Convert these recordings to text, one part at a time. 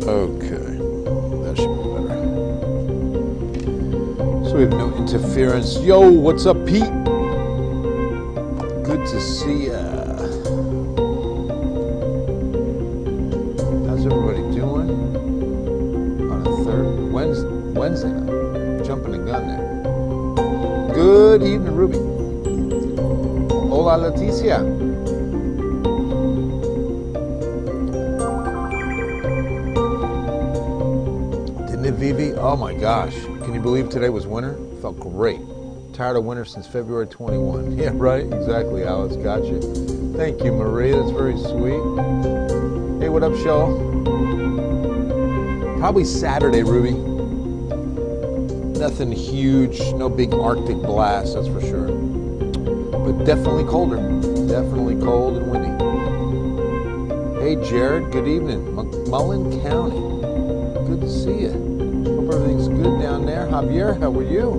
Okay, that should be better. So we have no interference. Yo, what's up, Pete? Good to see ya. How's everybody doing? On a third Wednesday night. Jumping the gun there. Good evening, Ruby. Hola, Leticia. Vivi, oh my gosh, can you believe today was winter? Felt great. Tired of winter since February 21. Yeah, right, exactly, Alice, gotcha. Thank you, Maria, that's very sweet. Hey, what up, Shell? Probably Saturday, Ruby. Nothing huge, no big Arctic blast, that's for sure. But definitely colder, definitely cold and windy. Hey, Jared, good evening. McMullen County, good to see you. Hope everything's good down there. Javier, how are you?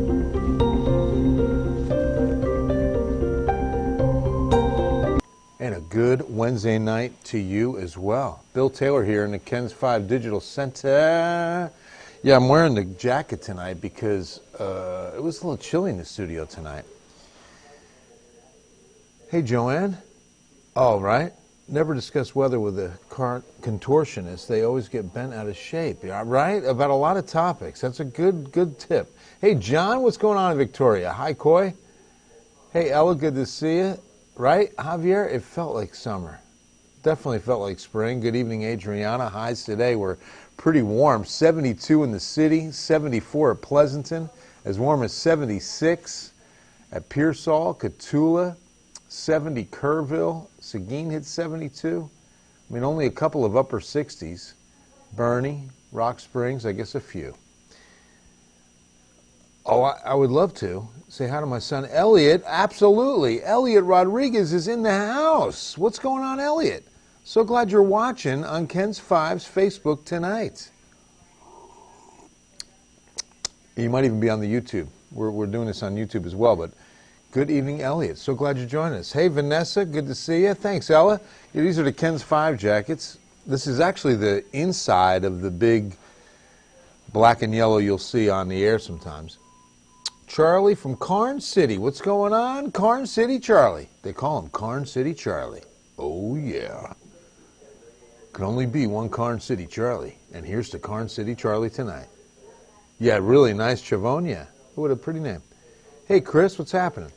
And a good Wednesday night to you as well. Bill Taylor here in the Ken's 5 Digital Center. Yeah, I'm wearing the jacket tonight because it was a little chilly in the studio tonight. Hey, Joanne. All right. Never discuss weather with a contortionist. They always get bent out of shape, right? About a lot of topics. That's a good tip. Hey, John, what's going on in Victoria? Hi, Coy. Hey, Ella, good to see you. Right, Javier? It felt like summer. Definitely felt like spring. Good evening, Adriana. Highs today were pretty warm. 72 in the city, 74 at Pleasanton, as warm as 76 at Pearsall, Cotulla, 70 Kerrville. Seguin hit 72. I mean, only a couple of upper 60s. Bernie, Rock Springs, I guess a few. Oh, I would love to say hi to my son, Elliot. Absolutely. Elliot Rodriguez is in the house. What's going on, Elliot? So glad you're watching on Ken's 5's Facebook tonight. You might even be on the YouTube. We're doing this on YouTube as well, but good evening, Elliot. So glad you joined us. Hey, Vanessa, good to see you. Thanks, Ella. Yeah, these are the Ken's 5 jackets. This is actually the inside of the big black and yellow you'll see on the air sometimes. Charlie from Carn City. What's going on? Carn City Charlie. They call him Carn City Charlie. Oh, yeah. Can only be one Carn City Charlie. And here's to Carn City Charlie tonight. Yeah, really nice Chavonia. What a pretty name. Hey, Chris, what's happening?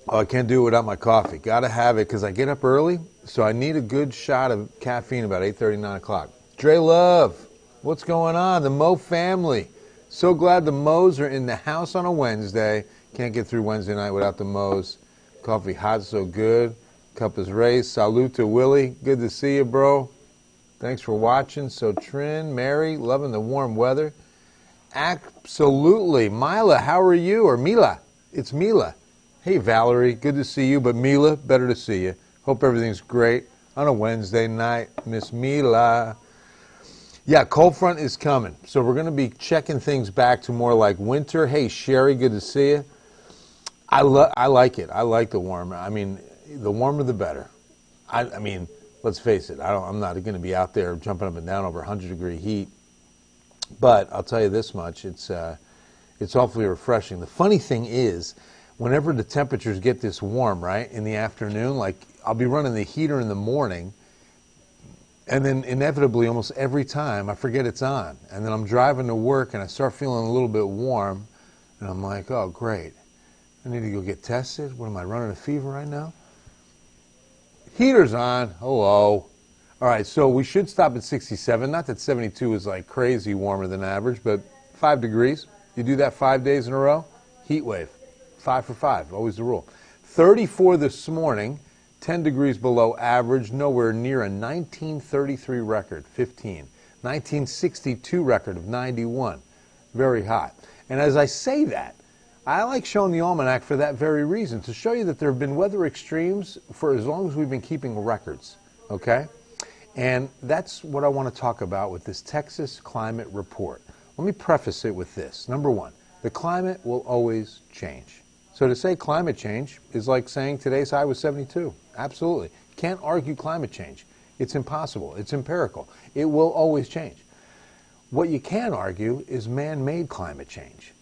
Oh, I can't do it without my coffee. Got to have it because I get up early, so I need a good shot of caffeine about 8:30, 9 o'clock. Dre Love, what's going on? The Mo family. So glad the Mo's are in the house on a Wednesday. Can't get through Wednesday night without the Mo's. Coffee hot, so good. Cup is raised. Salute to Willie. Good to see you, bro. Thanks for watching. So Trin, Mary, loving the warm weather. Absolutely. Mila, how are you? Or Mila. It's Mila. Hey, Valerie. Good to see you. But Mila, better to see you. Hope everything's great on a Wednesday night. Miss Mila. Yeah, cold front is coming. So we're going to be checking things back to more like winter. Hey, Sherry, good to see you. I like it. I like the warm. I mean, the warmer the better. I mean, let's face it. I'm not going to be out there jumping up and down over 100-degree heat. But I'll tell you this much, it's awfully refreshing. The funny thing is, whenever the temperatures get this warm, right, in the afternoon, like I'll be running the heater in the morning, and then inevitably almost every time I forget it's on. And then I'm driving to work and I start feeling a little bit warm, and I'm like, oh, great. I need to go get tested. What am I, running a fever right now? Heater's on. Hello. All right, so we should stop at 67. Not that 72 is like crazy warmer than average, but 5 degrees. You do that 5 days in a row, heat wave. 5 for 5, always the rule. 34 this morning, 10 degrees below average, nowhere near a 1933 record, 15. 1962 record of 91, very hot. And as I say that, I like showing the almanac for that very reason, to show you that there have been weather extremes for as long as we've been keeping records, okay? And that's what I want to talk about with this Texas climate report. Let me preface it with this. Number one, the climate will always change. So to say climate change is like saying today's high was 72. Absolutely. Can't argue climate change. It's impossible. It's empirical. It will always change. What you can argue is man-made climate change.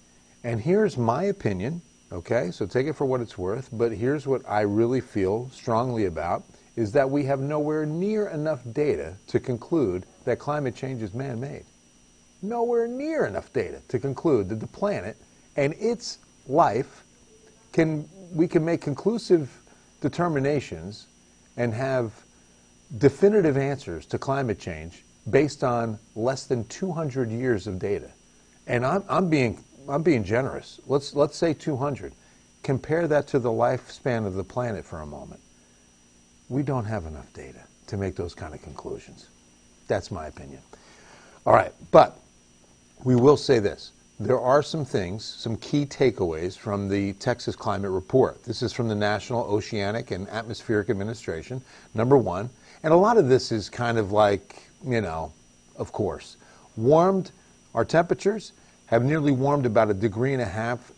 And here's my opinion, okay? So take it for what it's worth, but here's what I really feel strongly about, is that we have nowhere near enough data to conclude that climate change is man-made. Nowhere near enough data to conclude that the planet and its life we can make conclusive determinations and have definitive answers to climate change based on less than 200 years of data. And I'm being generous. Let's say 200. Compare that to the lifespan of the planet for a moment. We don't have enough data to make those kind of conclusions. That's my opinion. All right, but we will say this. There are some things, some key takeaways from the Texas Climate Report. This is from the National Oceanic and Atmospheric Administration, number one. And a lot of this is kind of like, of course. Our temperatures have nearly warmed about 1.5 degrees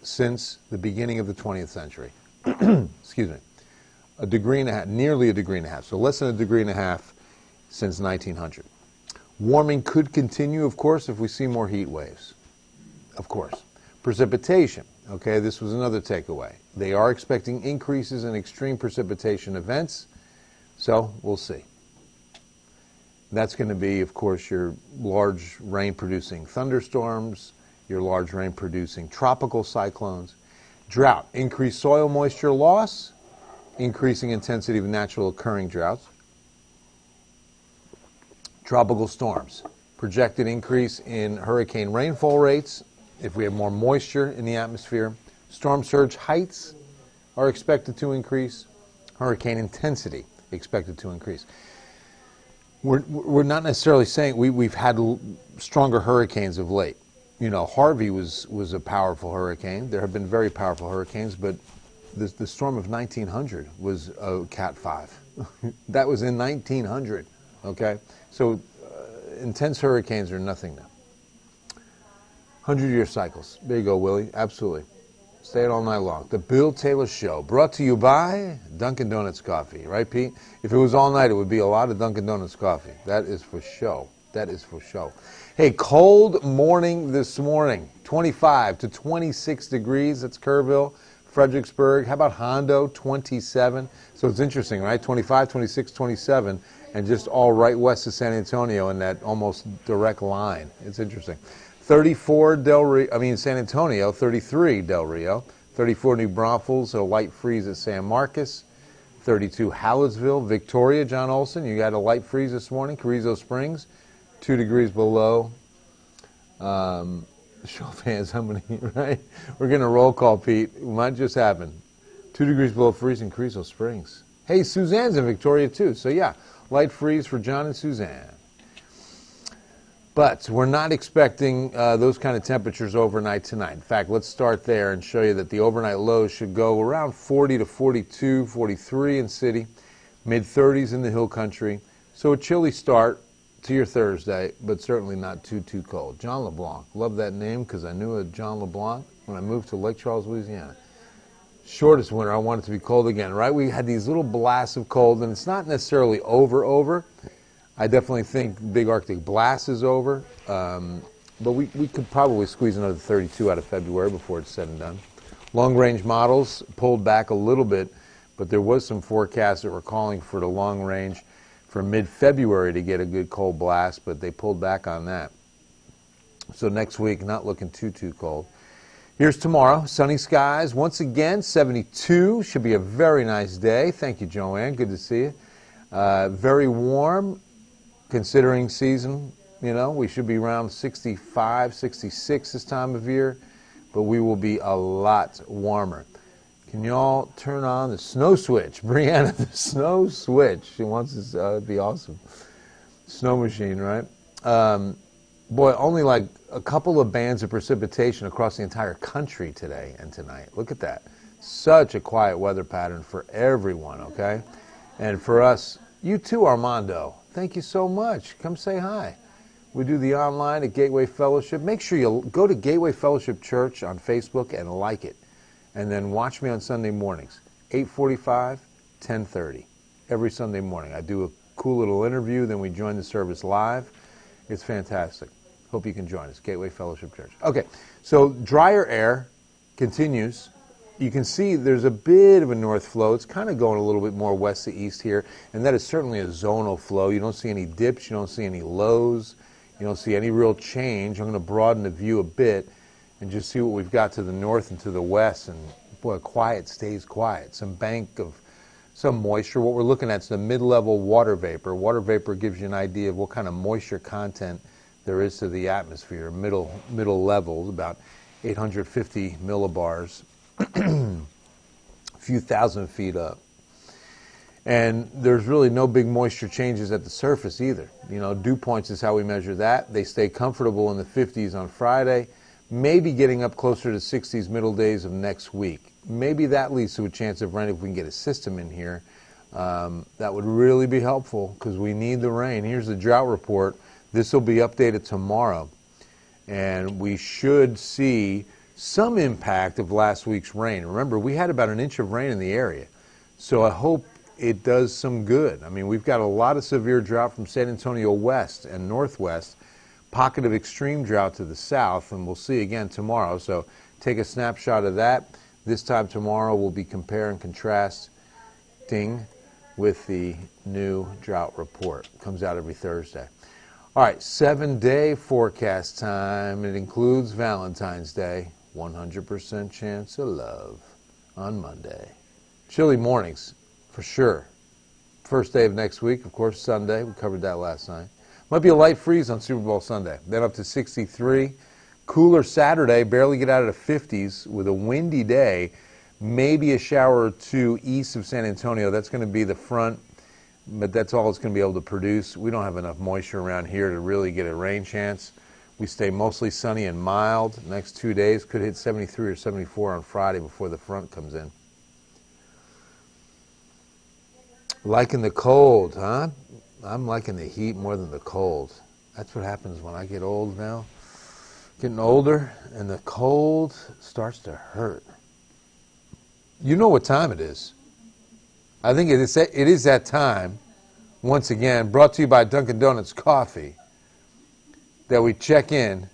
since the beginning of the 20th century. Excuse me. 1.5 degrees, nearly 1.5 degrees. So less than 1.5 degrees since 1900. Warming could continue, of course, if we see more heat waves. Of course. Precipitation. Okay, this was another takeaway. They are expecting increases in extreme precipitation events, so we'll see. That's going to be, of course, your large rain-producing thunderstorms, your large rain-producing tropical cyclones, drought, increased soil moisture loss, increasing intensity of natural occurring droughts, tropical storms, projected increase in hurricane rainfall rates if we have more moisture in the atmosphere. Storm surge heights are expected to increase. Hurricane intensity expected to increase. We're not necessarily saying we've had stronger hurricanes of late. Harvey was a powerful hurricane. There have been very powerful hurricanes, but the storm of 1900 was a Cat 5. That was in 1900, okay? So intense hurricanes are nothing now. 100-year cycles. There you go, Willie. Absolutely. Stay it all night long. The Bill Taylor Show, brought to you by Dunkin' Donuts Coffee. Right, Pete? If it was all night, it would be a lot of Dunkin' Donuts coffee. That is for show. That is for show. Hey, cold morning this morning. 25 to 26 degrees. That's Kerrville, Fredericksburg. How about Hondo? 27. So it's interesting, right? 25, 26, 27, and just all right west of San Antonio in that almost direct line. It's interesting. 34 San Antonio, 33 Del Rio, 34 New Braunfels, a light freeze at San Marcos, 32 Hallettsville, Victoria, John Olson, you got a light freeze this morning, Carrizo Springs, 2 degrees below. Show fans, how many, right? We're getting a roll call, Pete. It might just happen. 2 degrees below freezing, Carrizo Springs. Hey, Suzanne's in Victoria too, so yeah, light freeze for John and Suzanne. But we're not expecting those kind of temperatures overnight tonight. In fact, let's start there and show you that the overnight lows should go around 40 to 42, 43 in city, mid-30s in the hill country. So a chilly start to your Thursday, but certainly not too cold. John LeBlanc. Love that name because I knew a John LeBlanc when I moved to Lake Charles, Louisiana. Shortest winter, I want it to be cold again, right? We had these little blasts of cold, and it's not necessarily over. I definitely think Big Arctic Blast is over, but we could probably squeeze another 32 out of February before it's said and done. Long-range models pulled back a little bit, but there was some forecasts that were calling for the long range for mid-February to get a good cold blast, but they pulled back on that. So next week, not looking too cold. Here's tomorrow, sunny skies. Once again, 72. Should be a very nice day. Thank you, Joanne. Good to see you. Very warm. Considering season, we should be around 65, 66 this time of year, but we will be a lot warmer. Can y'all turn on the snow switch? Brianna, the snow switch. She wants this to be awesome. Snow machine, right? Boy, only like a couple of bands of precipitation across the entire country today and tonight. Look at that. Such a quiet weather pattern for everyone, okay? And for us, you too, Armando. Thank you so much. Come say hi. We do the online at Gateway Fellowship. Make sure you go to Gateway Fellowship Church on Facebook and like it. And then watch me on Sunday mornings, 8:45, 10:30. Every Sunday morning. I do a cool cool little interview. Then we join the service live. It's fantastic. Hope you can join us. Gateway Fellowship Church. Okay, so drier air continues. You can see there's a bit of a north flow. It's kind of going a little bit more west to east here, and that is certainly a zonal flow. You don't see any dips. You don't see any lows. You don't see any real change. I'm going to broaden the view a bit and just see what we've got to the north and to the west. And boy, quiet stays quiet. Some moisture. What we're looking at is the mid-level water vapor. Water vapor gives you an idea of what kind of moisture content there is to the atmosphere. Middle levels, about 850 millibars, a few thousand feet up. And there's really no big moisture changes at the surface either. You know, dew points is how we measure that. They stay comfortable in the 50s on Friday, maybe getting up closer to 60s middle days of next week. Maybe that leads to a chance of rain if we can get a system in here. That would really be helpful because we need the rain. Here's the drought report. This will be updated tomorrow. And we should see some impact of last week's rain. Remember, we had about an inch of rain in the area. So I hope it does some good. I mean, we've got a lot of severe drought from San Antonio west and northwest, pocket of extreme drought to the south, and we'll see again tomorrow. So take a snapshot of that. This time tomorrow we'll be compare and contrasting with the new drought report. It comes out every Thursday. All right, 7-day forecast time. It includes Valentine's Day. 100% chance of love on Monday. Chilly mornings, for sure. First day of next week, of course, Sunday. We covered that last night. Might be a light freeze on Super Bowl Sunday. Then up to 63. Cooler Saturday, barely get out of the 50s with a windy day. Maybe a shower or two east of San Antonio. That's going to be the front, but that's all it's going to be able to produce. We don't have enough moisture around here to really get a rain chance. We stay mostly sunny and mild. Next 2 days could hit 73 or 74 on Friday before the front comes in. Liking the cold, huh? I'm liking the heat more than the cold. That's what happens when I get old now. Getting older, and the cold starts to hurt. You know what time it is. I think it is that time, once again, brought to you by Dunkin' Donuts Coffee, that we check in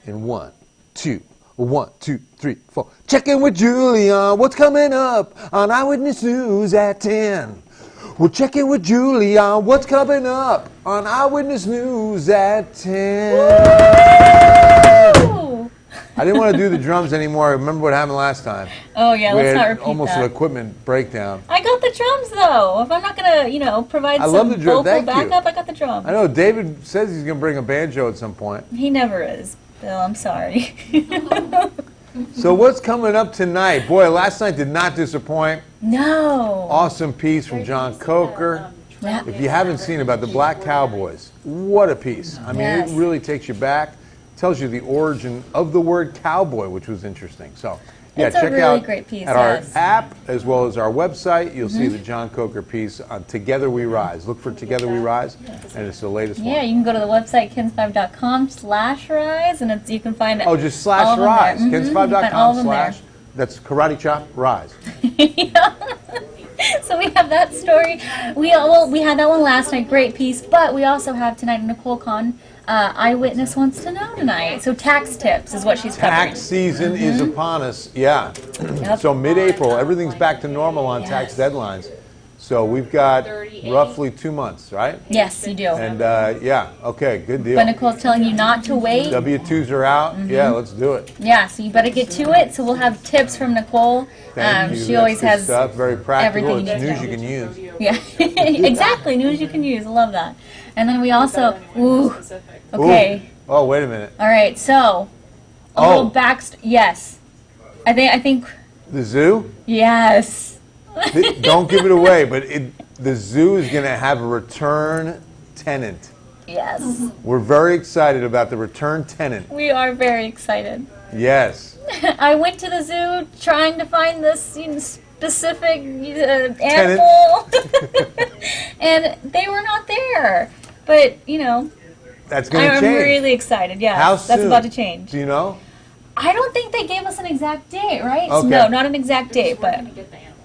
1, 2, 1, 2, 3, 4. Check in with Julian. What's coming up on Eyewitness News at 10? We'll check in with Julian. What's coming up on Eyewitness News at 10? Woo! I didn't want to do the drums anymore. Remember what happened last time? Oh yeah, let's not repeat almost that. an equipment breakdown. I got the drums though. If I'm not gonna, provide some vocal backup, I got the drums. I know David says he's going to bring a banjo at some point. He never is, Bill. I'm sorry. So what's coming up tonight? Boy, last night did not disappoint. No. Awesome piece from John Coker. Yeah. If you haven't seen about the Black Cowboys, what a piece. I mean, Yes. it really takes you back. Tells you the origin of the word cowboy, which was interesting. So, yeah, It's a check really out great piece, at our yes. app as well as our website. You'll see the John Coker piece on Together We Rise. Look for Together We Rise, and it's the latest Yeah, one. you can go to the website kens5.com/rise, and you can find Oh, just all slash of them rise. there. Mhm, you can find all of Kens5.com them slash. That's Karate Chop Rise. So we have that story. We had that one last night, great piece. But we also have tonight Nicole Kahn, Eyewitness Wants to Know tonight. So tax tips is what she's covering. Tax season is upon us. Yeah. Yep. So mid-April, everything's back to normal on tax deadlines. So we've got roughly 2 months, right? Yes, you do. And yeah, okay, good deal. But Nicole's telling you not to wait. W-2s are out. Yeah, let's do it. Yeah, so you better get to it. So we'll have tips from Nicole. Thank you. She That's always good has stuff. Very practical. everything you It's need news to you can use. Yeah, exactly. News you can use. I love that. And then we also, okay. Ooh. Oh, wait a minute. All right, so a little yes. I think The zoo? yes. Don't give it away, but the zoo is going to have a return tenant. Yes. We're very excited about the return tenant. We are very excited. Yes. I went to the zoo trying to find this specific animal, and they were not there. But, That's going to I'm change. really excited. Yeah, How that's soon? about to change. Do you know? I don't think they gave us an exact date, right? Okay. No, not an exact date, but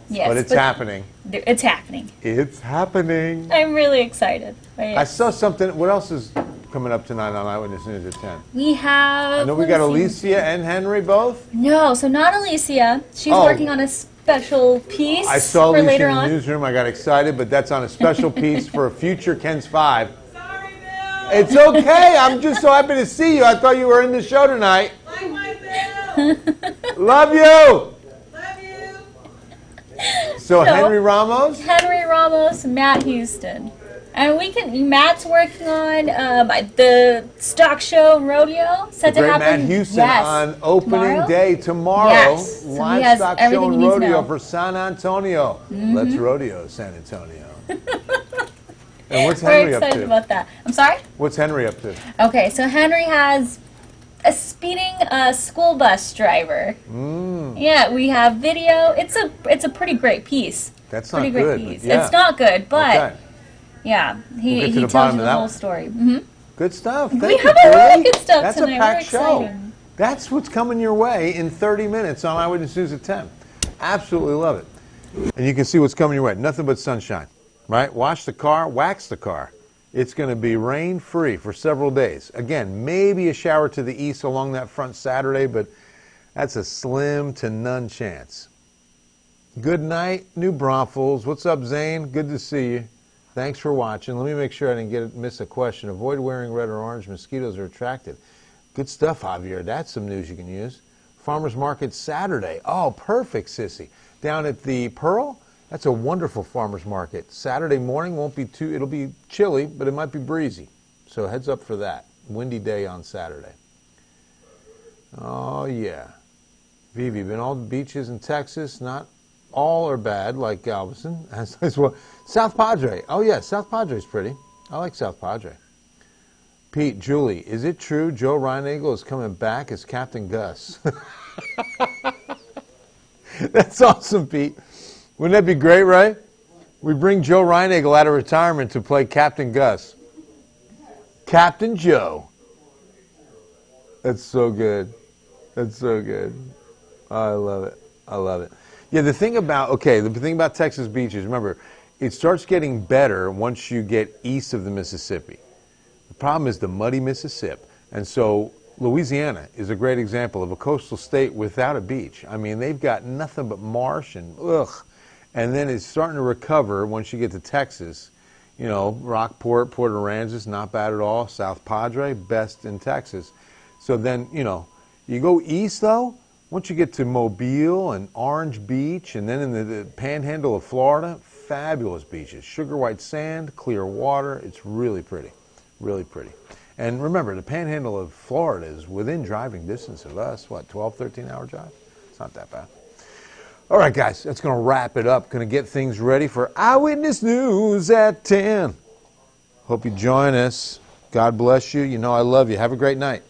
Yes, but it's happening. It's happening. It's happening. I'm really excited. I saw something. What else is coming up tonight on Eyewitness News at 10? We have... I know we got Alicia and Henry both. No, so not Alicia. She's working on a special piece I saw for Alicia later in the on. newsroom. I got excited, but that's on a special piece for a future Ken's 5. Sorry, Bill. It's okay. I'm just so happy to see you. I thought you were in the show tonight. Like myself. Love you. Love you. So Henry Ramos? Henry Ramos, Matt Houston. And Matt's working on the stock show and rodeo set The to great happen. Matt Houston yes. on opening Tomorrow? day tomorrow. Yes. So he has Livestock show everything and he needs to rodeo know. for San Antonio. Let's rodeo San Antonio. And what's We're Henry up excited to? about that. I'm sorry? What's Henry up to? Okay, so Henry has a speeding school bus driver. Yeah, we have video. It's a pretty great piece. That's not Pretty great good. piece. But yeah. It's not good, but Okay. yeah, We'll he get to the tells bottom you of the that whole one. story. Good stuff. We Thank have you, a lot of Billy. good stuff That's tonight. a packed We're show. excited. That's what's coming your way in 30 minutes on Eyewitness News at 10. Absolutely love it. And you can see what's coming your way. Nothing but sunshine, right? Wash the car, wax the car. It's going to be rain-free for several days. Again, maybe a shower to the east along that front Saturday, but that's a slim to none chance. Good night, New Braunfels. What's up, Zane? Good to see you. Thanks for watching. Let me make sure I didn't miss a question. Avoid wearing red or orange. Mosquitoes are attracted. Good stuff, Javier. That's some news you can use. Farmers Market Saturday. Oh, perfect, Sissy. Down at the Pearl, that's a wonderful farmers market. Saturday morning won't be it'll be chilly, but it might be breezy. So heads up for that. Windy day on Saturday. Oh, yeah. Vivi, been all the beaches in Texas. Not all are bad, like Galveston. As well. South Padre. Oh, yeah, South Padre's pretty. I like South Padre. Pete, Julie, is it true Joe Reinagle is coming back as Captain Gus? That's awesome, Pete. Wouldn't that be great, right? We bring Joe Reinagle out of retirement to play Captain Gus. Captain Joe. That's so good. That's so good. I love it. I love it. Yeah, the thing about Texas beaches, remember, it starts getting better once you get east of the Mississippi. The problem is the muddy Mississippi. And so Louisiana is a great example of a coastal state without a beach. I mean, they've got nothing but marsh and ugh. And then it's starting to recover once you get to Texas. You know, Rockport, Port Aransas, not bad at all. South Padre, best in Texas. So then, you know, you go east, though, once you get to Mobile and Orange Beach, and then in the panhandle of Florida, fabulous beaches. Sugar white sand, clear water. It's really pretty, really pretty. And remember, the panhandle of Florida is within driving distance of us. What, 12, 13-hour drive? It's not that bad. All right, guys, that's going to wrap it up. Going to get things ready for Eyewitness News at 10. Hope you join us. God bless you. You know I love you. Have a great night.